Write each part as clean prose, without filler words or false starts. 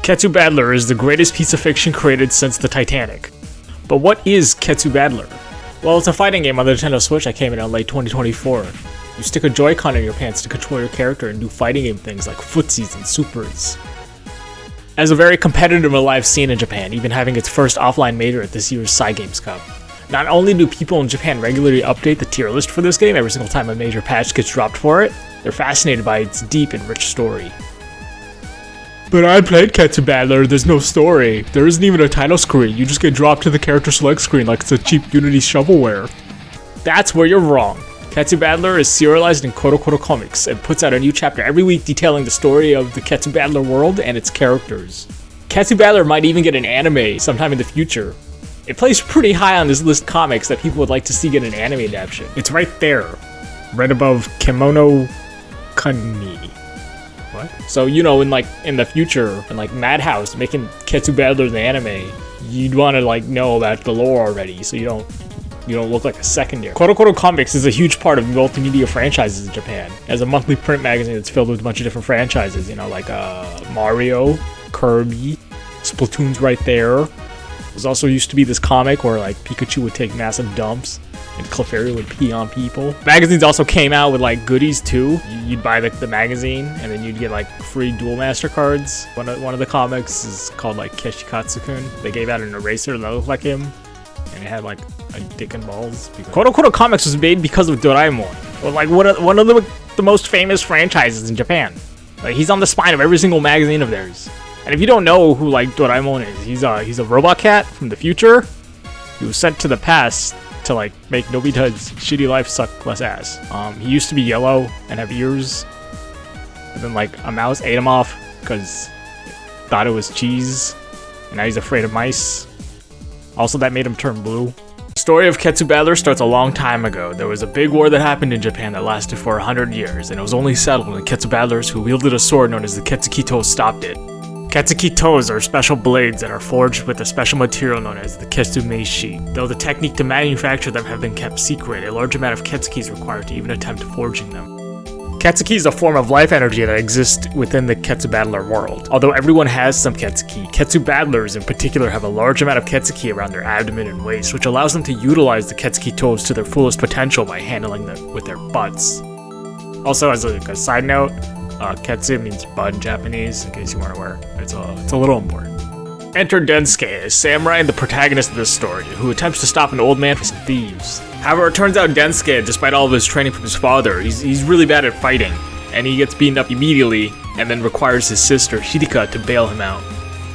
Ketsu Battler is the greatest piece of fiction created since the Titanic. But what is Ketsu Battler? Well, it's a fighting game on the Nintendo Switch that came out in late 2024. You stick a Joy-Con in your pants to control your character and do fighting game things like footsies and supers. As a very competitive and live scene in Japan, even having its first offline major at this year's Cygames Cup. Not only do people in Japan regularly update the tier list for this game every single time a major patch gets dropped for it, they're fascinated by its deep and rich story. But I played Ketsu Battler, there's no story. There isn't even a title screen, you just get dropped to the character select screen like it's a cheap Unity shovelware. That's where you're wrong. Ketsu Battler is serialized in Koro Koro Comics and puts out a new chapter every week detailing the story of the Ketsu Battler world and its characters. Ketsu Battler might even get an anime sometime in the future. It plays pretty high on this list of comics that people would like to see get an anime adaptation. It's right there, right above Kemono Kuni. What? So, you know, in the future, in Madhouse making Ketsu Battler the anime, you'd want to know about the lore already, so you don't look like a secondary. Koro Koro Comics is a huge part of multimedia franchises in Japan. It has a monthly print magazine that's filled with a bunch of different franchises, like Mario, Kirby, Splatoon's right there. There's also used to be this comic where Pikachu would take massive dumps and Clefairy would pee on people. Magazines also came out with goodies too. You'd buy the magazine and then you'd get free Duel Master cards. One of the comics is called Keshikatsu-kun. They gave out an eraser that looked like him and it had a dick and balls. Koro Koro Comics was made because of Doraemon, one of the most famous franchises in Japan. He's on the spine of every single magazine of theirs. And if you don't know who Doraemon is, he's a robot cat from the future. He was sent to the past to make Nobita's shitty life suck less ass. He used to be yellow and have ears, and then a mouse ate him off because thought it was cheese, and now he's afraid of mice. Also, that made him turn blue. The story of Ketsu Battler starts a long time ago. There was a big war that happened in Japan that lasted for 100 years, and it was only settled when Ketsu Battlers who wielded a sword known as the Ketsukitos stopped it. Ketsukitos are special blades that are forged with a special material known as the Ketsu Meishi. Though the technique to manufacture them have been kept secret, a large amount of Ketsuki is required to even attempt forging them. Ketsuki is a form of life energy that exists within the Ketsu Battler world. Although everyone has some Ketsuki, Ketsu Battlers in particular have a large amount of Ketsuki around their abdomen and waist, which allows them to utilize the Ketsukitos to their fullest potential by handling them with their butts. Also, as a side note, Ketsu means bud in Japanese, in case you weren't aware. It's a little important. Enter Densuke, a samurai and the protagonist of this story, who attempts to stop an old man from some thieves. However, it turns out Densuke, despite all of his training from his father, he's really bad at fighting, and he gets beaten up immediately, and then requires his sister, Shirika, to bail him out.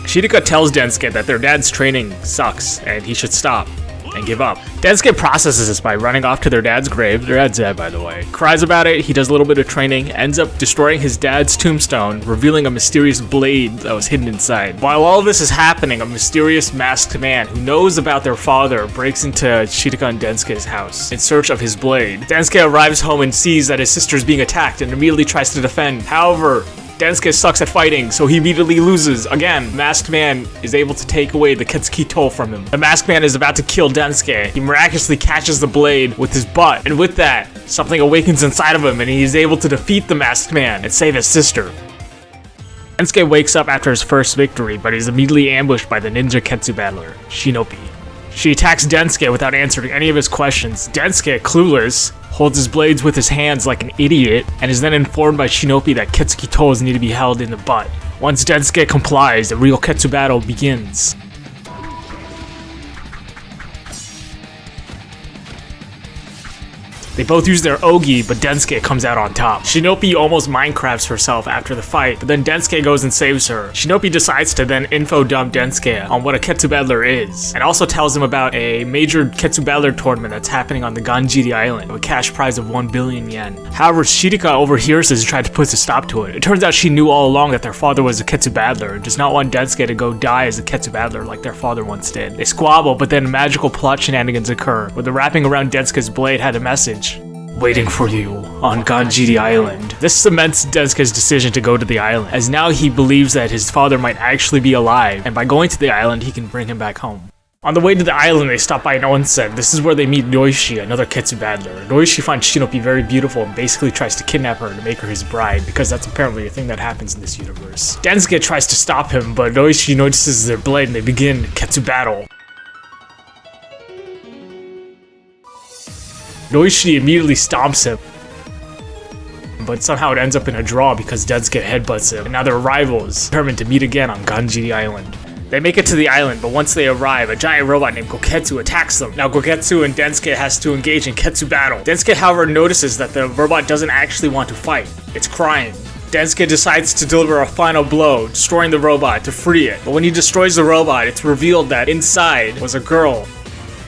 Shirika tells Densuke that their dad's training sucks, and he should stop and give up. Densuke processes this by running off to their dad's grave. Their dad's dead, by the way. Cries about it, he does a little bit of training, ends up destroying his dad's tombstone, revealing a mysterious blade that was hidden inside. While all this is happening, a mysterious masked man who knows about their father breaks into Shirika and Densuke's house in search of his blade. Densuke arrives home and sees that his sister is being attacked and immediately tries to defend. However, Densuke sucks at fighting, so he immediately loses. Again, Masked Man is able to take away the Ketsuki from him. The Masked Man is about to kill Densuke. He miraculously catches the blade with his butt, and with that, something awakens inside of him, and he is able to defeat the Masked Man and save his sister. Densuke wakes up after his first victory, but is immediately ambushed by the ninja Ketsu Battler, Shinobi. She attacks Densuke without answering any of his questions. Densuke, clueless, holds his blades with his hands like an idiot, and is then informed by Shinobi that Ketsuki toes need to be held in the butt. Once Densuke complies, the real Ketsu battle begins. They both use their Ogi, but Densuke comes out on top. Shinobi almost Minecrafts herself after the fight, but then Densuke goes and saves her. Shinobi decides to then info dump Densuke on what a Ketsu Battler is, and also tells him about a major Ketsu Battler tournament that's happening on the Ganjiri Island, with a cash prize of 1 billion yen. However, Shirika overhears this and tries to put a stop to it. It turns out she knew all along that their father was a Ketsu Battler, and does not want Densuke to go die as a Ketsu Battler like their father once did. They squabble, but then magical plot shenanigans occur, where the wrapping around Densuke's blade had a message. Waiting for you on Ganjiri Island. This cements Densuke's decision to go to the island, as now he believes that his father might actually be alive, and by going to the island, he can bring him back home. On the way to the island, they stop by an onsen. This is where they meet Noishi, another Ketsu battler. Noishi finds Shinobi very beautiful and basically tries to kidnap her to make her his bride, because that's apparently a thing that happens in this universe. Densuke tries to stop him, but Noishi notices their blade and they begin Ketsu battle. Noishi immediately stomps him, but somehow it ends up in a draw because Densuke headbutts him, and now they're rivals, determined to meet again on Ganji Island. They make it to the island, but once they arrive, a giant robot named Goketsu attacks them. Now Goketsu and Densuke has to engage in Ketsu battle. Densuke, however, notices that the robot doesn't actually want to fight. It's crying. Densuke decides to deliver a final blow, destroying the robot to free it. But when he destroys the robot, it's revealed that inside was a girl.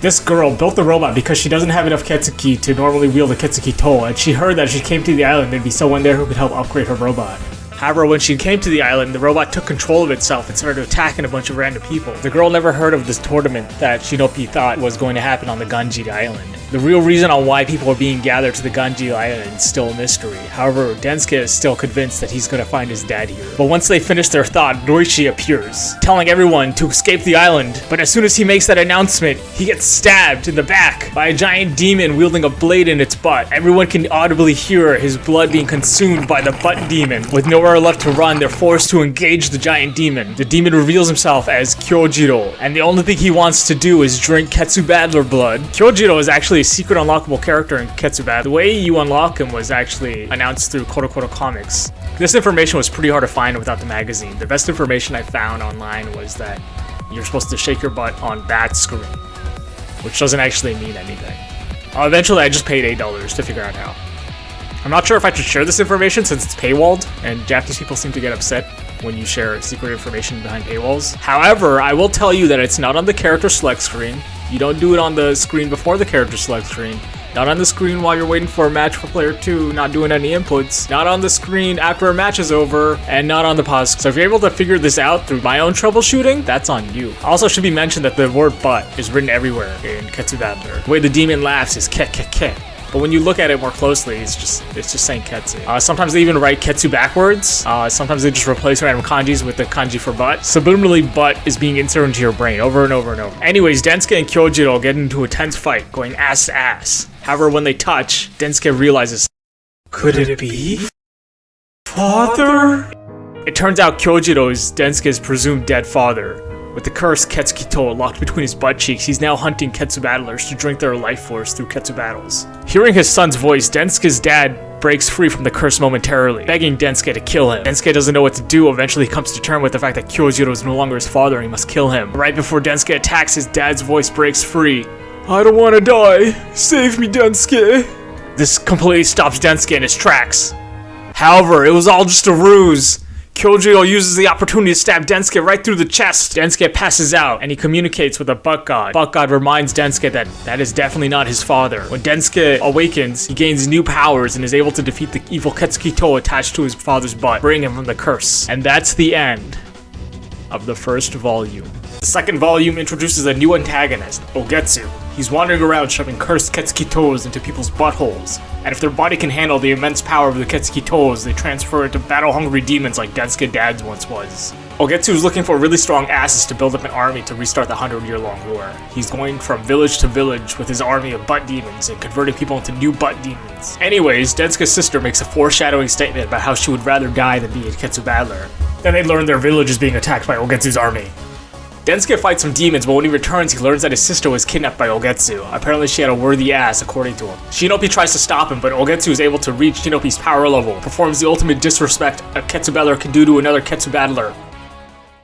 This girl built the robot because she doesn't have enough Ketsuki to normally wield a Ketsuki toll, and she heard that if she came to the island, there'd be someone there who could help upgrade her robot. However, when she came to the island, the robot took control of itself and started attacking a bunch of random people. The girl never heard of this tournament that Shinobi thought was going to happen on the Ganji Island. The real reason on why people are being gathered to the Ganji Island is still a mystery. However, Densuke is still convinced that he's going to find his dad here. But once they finish their thought, Noishi appears, telling everyone to escape the island. But as soon as he makes that announcement, he gets stabbed in the back by a giant demon wielding a blade in its butt. Everyone can audibly hear his blood being consumed by the butt demon. With nowhere left to run, they're forced to engage the giant demon. The demon reveals himself as Kyojiro, and the only thing he wants to do is drink Ketsu Battler blood. Kyojiro is actually a secret unlockable character in Ketsu Battler. The way you unlock him was actually announced through Koro Comics. This information was pretty hard to find without the magazine. The best information I found online was that you're supposed to shake your butt on that screen, which doesn't actually mean anything. Eventually, I just paid $8 to figure out how. I'm not sure if I should share this information since it's paywalled, and Japanese people seem to get upset when you share secret information behind paywalls. However, I will tell you that it's not on the character select screen. You don't do it on the screen before the character select screen. Not on the screen while you're waiting for a match for player 2, not doing any inputs. Not on the screen after a match is over, and not on the pause. So if you're able to figure this out through my own troubleshooting, that's on you. Also should be mentioned that the word butt is written everywhere in Ketsu Battler. The way the demon laughs is ke ke ke. But when you look at it more closely, it's just saying Ketsu. Sometimes they even write Ketsu backwards. Sometimes they just replace random kanjis with the kanji for butt. Subliminally, butt is being inserted into your brain over and over and over. Anyways, Densuke and Kyojiro get into a tense fight, going ass to ass. However, when they touch, Densuke realizes, could it be father? It turns out Kyojiro is Densuke's presumed dead father. With the cursed Ketsuki locked between his butt cheeks, he's now hunting Ketsu battlers to drink their life force through Ketsu battles. Hearing his son's voice, Densuke's dad breaks free from the curse momentarily, begging Densuke to kill him. Densuke doesn't know what to do, eventually comes to terms with the fact that Kyojiro is no longer his father and he must kill him. Right before Densuke attacks, his dad's voice breaks free. I don't want to die. Save me, Densuke. This completely stops Densuke in his tracks. However, it was all just a ruse. Kyojiro uses the opportunity to stab Densuke right through the chest. Densuke passes out, and he communicates with a butt god. Butt god reminds Densuke that that is definitely not his father. When Densuke awakens, he gains new powers and is able to defeat the evil Ketsuki attached to his father's butt, freeing him from the curse. And that's the end of the first volume. The second volume introduces a new antagonist, Ogetsu. He's wandering around shoving cursed Ketsuki into people's buttholes, and if their body can handle the immense power of the Ketsuki, they transfer it to battle-hungry demons like Densuke Dad's once was. Ogetsu is looking for really strong asses to build up an army to restart the 100-year-long war. He's going from village to village with his army of butt demons and converting people into new butt demons. Anyways, Densuke's sister makes a foreshadowing statement about how she would rather die than be a Ketsu battler. Then they learn their village is being attacked by Ogetsu's army. Densuke fights some demons, but when he returns, he learns that his sister was kidnapped by Ogetsu. Apparently she had a worthy ass, according to him. Shinobi tries to stop him, but Ogetsu is able to reach Shinobi's power level, performs the ultimate disrespect a Ketsu battler can do to another Ketsu battler.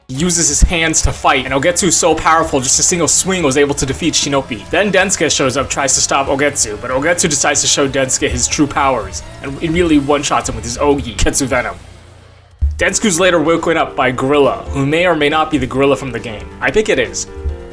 He uses his hands to fight, and Ogetsu is so powerful, just a single swing was able to defeat Shinobi. Then Densuke shows up, tries to stop Ogetsu, but Ogetsu decides to show Densuke his true powers, and immediately one-shots him with his Ogi, Ketsu Venom. Densuke's later woken up by a gorilla, who may or may not be the gorilla from the game. I think it is.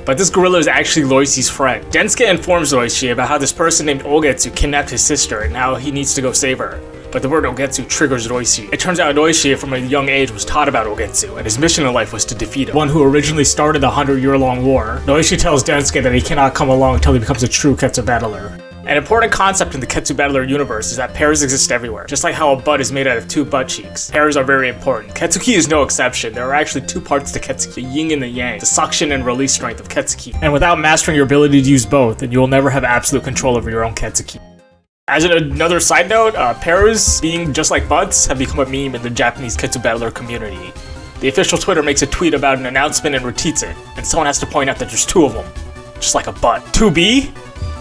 But this gorilla is actually Loishi's friend. Densuke informs Loishi about how this person named Ogetsu kidnapped his sister and how he needs to go save her. But the word Ogetsu triggers Loishi. It turns out Loishi from a young age was taught about Ogetsu, and his mission in life was to defeat him. One who originally started the 100-year-long war. Loishi tells Densuke that he cannot come along until he becomes a true Ketsu battler. An important concept in the Ketsu Battler universe is that pairs exist everywhere. Just like how a butt is made out of 2 butt cheeks, pairs are very important. Ketsuki is no exception. There are actually 2 parts to Ketsuki, the yin and the yang, the suction and release strength of Ketsuki. And without mastering your ability to use both, then you will never have absolute control over your own Ketsuki. As another side note, pairs being just like butts have become a meme in the Japanese Ketsu Battler community. The official Twitter makes a tweet about an announcement and retweets it, and someone has to point out that there's 2 of them, just like a butt. 2B?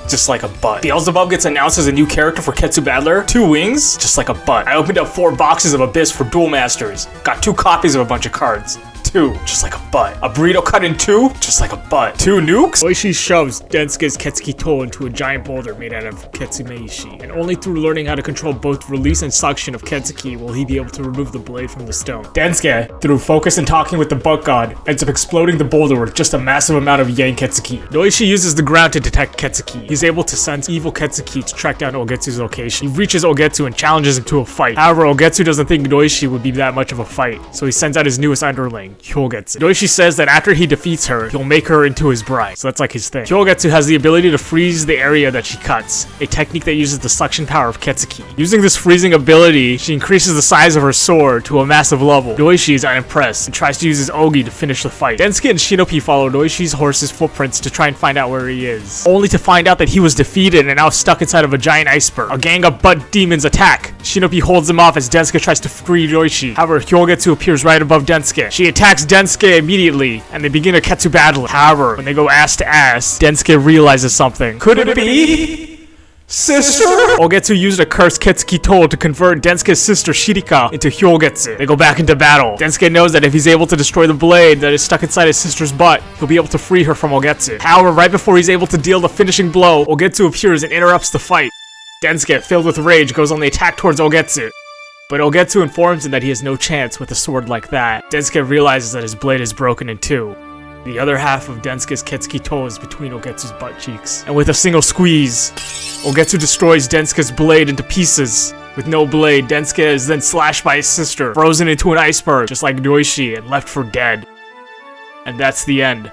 Just like a butt. Beelzebub gets announced as a new character for Ketsu Battler. 2 wings, just like a butt. I opened up 4 boxes of Abyss for Duel Masters. Got 2 copies of a bunch of cards. 2, just like a butt. A burrito cut in 2, just like a butt. 2 nukes? Oishi shoves Densuke's Ketsuki To into a giant boulder made out of Ketsumeishi, and only through learning how to control both release and suction of Ketsuki will he be able to remove the blade from the stone. Densuke, through focus and talking with the butt god, ends up exploding the boulder with just a massive amount of Yang Ketsuki. Oishi uses the ground to detect Ketsuki. He's able to sense evil Ketsuki to track down Ogetsu's location. He reaches Ogetsu and challenges him to a fight. However, Ogetsu doesn't think Oishi would be that much of a fight, so he sends out his newest underling, Hyogetsu. Oishi says that after he defeats her, he'll make her into his bride, so that's like his thing. Hyogetsu has the ability to freeze the area that she cuts, a technique that uses the suction power of Ketsuki. Using this freezing ability, she increases the size of her sword to a massive level. Oishi is unimpressed and tries to use his Ogi to finish the fight. Densuke and Shinopi follow Oishi's horse's footprints to try and find out where he is, only to find out that he was defeated and now stuck inside of a giant iceberg. A gang of butt demons attack. Shinopi holds him off as Densuke tries to free Oishi. However, Hyogetsu appears right above Densuke. She attacks Densuke immediately, and they begin a Ketsu battle. However, when they go ass to ass, Densuke realizes something. Could it be sister? Ogetsu used a cursed Ketsuki To to convert Densuke's sister Shirika into Hyogetsu. They go back into battle. Densuke knows that if he's able to destroy the blade that is stuck inside his sister's butt, he'll be able to free her from Ogetsu. However, right before he's able to deal the finishing blow, Ogetsu appears and interrupts the fight. Densuke, filled with rage, goes on the attack towards Ogetsu. But Ogetsu informs him that he has no chance with a sword like that. Densuke realizes that his blade is broken in 2. The other half of Densuke's Ketsuki To is between Ogetsu's butt cheeks. And with a single squeeze, Ogetsu destroys Densuke's blade into pieces. With no blade, Densuke is then slashed by his sister, frozen into an iceberg, just like Oishi, and left for dead. And that's the end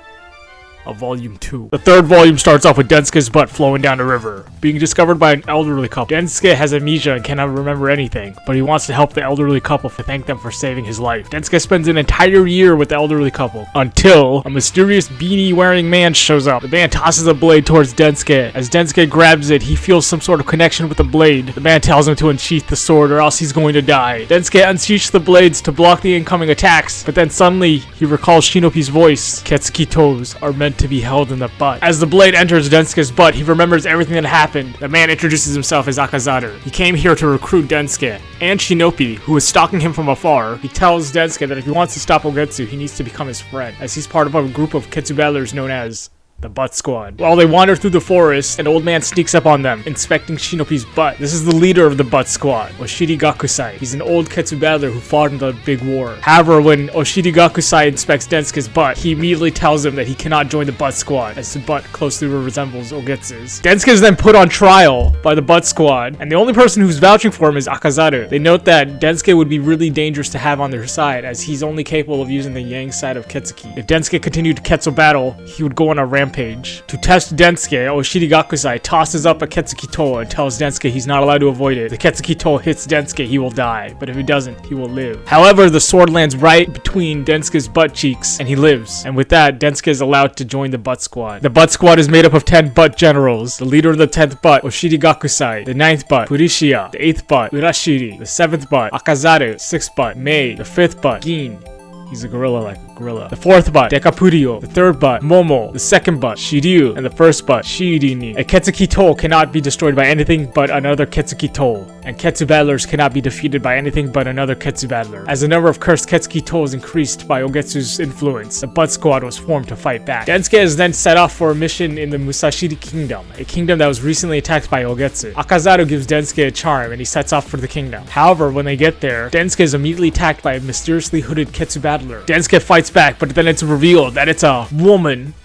of Volume 2. The 3rd volume starts off with Densuke's butt flowing down a river, being discovered by an elderly couple. Densuke has amnesia and cannot remember anything, but he wants to help the elderly couple to thank them for saving his life. Densuke spends an entire year with the elderly couple, until a mysterious beanie-wearing man shows up. The man tosses a blade towards Densuke. As Densuke grabs it, he feels some sort of connection with the blade. The man tells him to unsheath the sword or else he's going to die. Densuke unsheaths the blades to block the incoming attacks, but then suddenly he recalls Shinopi's voice. Ketsuki Tos are meant to be held in the butt. As the blade enters Densuke's butt, he remembers everything that happened. The man introduces himself as Akazaru. He came here to recruit Densuke and Shinopi, who is stalking him from afar. He tells Densuke that if he wants to stop Ogetsu, he needs to become his friend, as he's part of a group of Ketsu battlers known as the Butt Squad. While they wander through the forest, an old man sneaks up on them, inspecting Shinopi's butt. This is the leader of the Butt Squad, Oshiri Gakusai. He's an old Ketsu battler who fought in the big war. However, when Oshiri Gakusai inspects Densuke's butt, he immediately tells him that he cannot join the Butt Squad, as his butt closely resembles Ogetsu's. Densuke is then put on trial by the Butt Squad, and the only person who's vouching for him is Akazaru. They note that Densuke would be really dangerous to have on their side, as he's only capable of using the Yang side of Ketsuki. If Densuke continued to Ketsu battle, he would go on a rampage. To test Densuke, Oshiri Gakusai tosses up a Ketsuki To and tells Densuke he's not allowed to avoid it. If the Ketsuki To hits Densuke, he will die, but if he doesn't, he will live. However, the sword lands right between Densuke's butt cheeks, and he lives. And with that, Densuke is allowed to join the Butt Squad. The Butt Squad is made up of 10 butt generals. The leader of the 10th butt, Oshiri Gakusai. The 9th butt, Purishiya. The 8th butt, Urashiri. The 7th butt, Akazaru. 6th butt, Mei. The 5th butt, Gin. He's a gorilla like a gorilla. The 4th butt, Dekapurio. The 3rd butt, Momo. The 2nd butt, Shiryu. And the 1st butt, Shirini. A Ketsuki To cannot be destroyed by anything but another Ketsuki To. And Ketsu battlers cannot be defeated by anything but another Ketsu battler. As the number of cursed Ketsuki Tos increased by Ogetsu's influence, the Butt Squad was formed to fight back. Densuke is then set off for a mission in the Musashiri Kingdom, a kingdom that was recently attacked by Ogetsu. Akazaru gives Densuke a charm and he sets off for the kingdom. However, when they get there, Densuke is immediately attacked by a mysteriously hooded Ketsu battler. Densuke fights back, but then it's revealed that it's a woman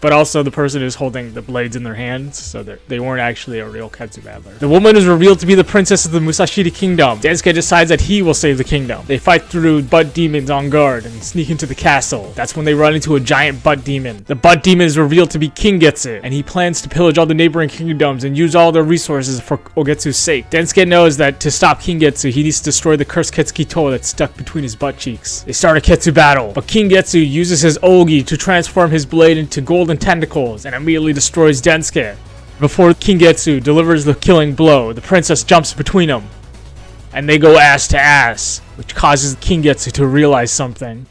But also the person is holding the blades in their hands, so they weren't actually a real Ketsu battler. The woman is revealed to be the princess of the Musashiri Kingdom. Densuke decides that he will save the kingdom. They fight through butt demons on guard and sneak into the castle. That's when they run into a giant butt demon. The butt demon is revealed to be King Getsu, and he plans to pillage all the neighboring kingdoms and use all their resources for Ogetsu's sake. Densuke knows that to stop King Getsu, he needs to destroy the cursed Ketsuki toe that's stuck between his butt cheeks. They start a Ketsu battle, but King Getsu uses his Ogi to transform his blade into golden tentacles and immediately destroys Densuke. Before King Getsu delivers the killing blow, the princess jumps between them, and they go ass to ass, which causes King Getsu to realize something.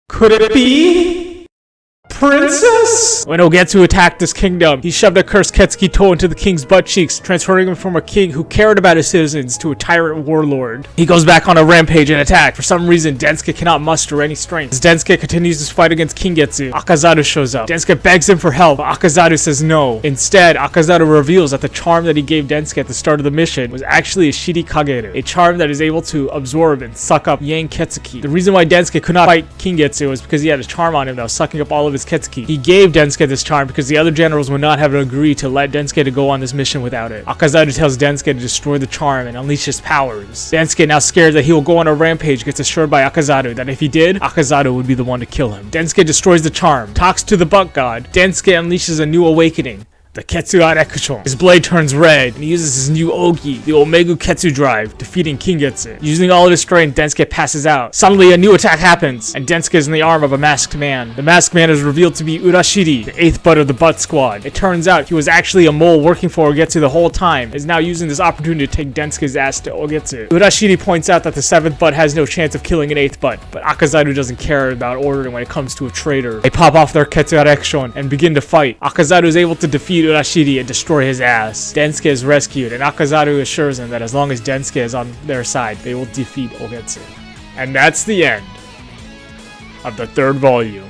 Could it be? Princess? When Ogetsu attacked this kingdom, he shoved a cursed Ketsuki toe into the king's butt cheeks, transferring him from a king who cared about his citizens to a tyrant warlord. He goes back on a rampage and attack. For some reason, Densuke cannot muster any strength. As Densuke continues his fight against King Getsu, Akazaru shows up. Densuke begs him for help, but Akazaru says no. Instead, Akazaru reveals that the charm that he gave Densuke at the start of the mission was actually a Shiri Kageru, a charm that is able to absorb and suck up Yang Ketsuki. The reason why Densuke could not fight King Getsu was because he had a charm on him that was sucking up all of his Ketsuki. He gave Densuke this charm because the other generals would not have agreed to let Densuke to go on this mission without it. Akazaru tells Densuke to destroy the charm and unleash his powers. Densuke, now scared that he will go on a rampage, gets assured by Akazaru that if he did, Akazaru would be the one to kill him. Densuke destroys the charm, talks to the butt god. Densuke unleashes a new awakening, the Ketsu Arekushon. His blade turns red, and he uses his new Ogi, the Omega Ketsu drive, defeating King Getsu. Using all of his strength, Densuke passes out. Suddenly, a new attack happens, and Densuke is in the arm of a masked man. The masked man is revealed to be Urashiri, the 8th butt of the butt squad. It turns out he was actually a mole working for Ogetsu the whole time, and is now using this opportunity to take Densuke's ass to Ogetsu. Urashiri points out that the 7th butt has no chance of killing an 8th butt, but Akazaru doesn't care about ordering when it comes to a traitor. They pop off their Ketsu Arekushon and begin to fight. Akazaru is able to defeat Urashiri and destroy his ass. Densuke is rescued, and Akazaru assures him that as long as Densuke is on their side, they will defeat Ogetsu. And that's the end of the 3rd volume.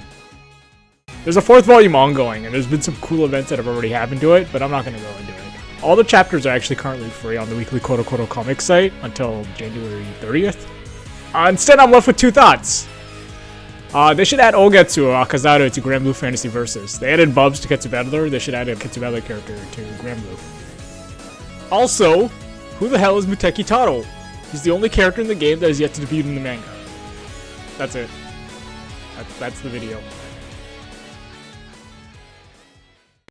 There's a 4th volume ongoing, and there's been some cool events that have already happened to it, but I'm not going to go into it. All the chapters are actually currently free on the weekly Koro Koro comic site until January 30th. Instead, I'm left with 2 thoughts. They should add Ogetsu or Akazaru to Grand Blue Fantasy Versus. They added Bubs to Ketsu Battler, they should add a Ketsu Battler character to Grand Blue. Also, who the hell is Muteki Taro? He's the only character in the game that is yet to debut in the manga. That's it. That's the video.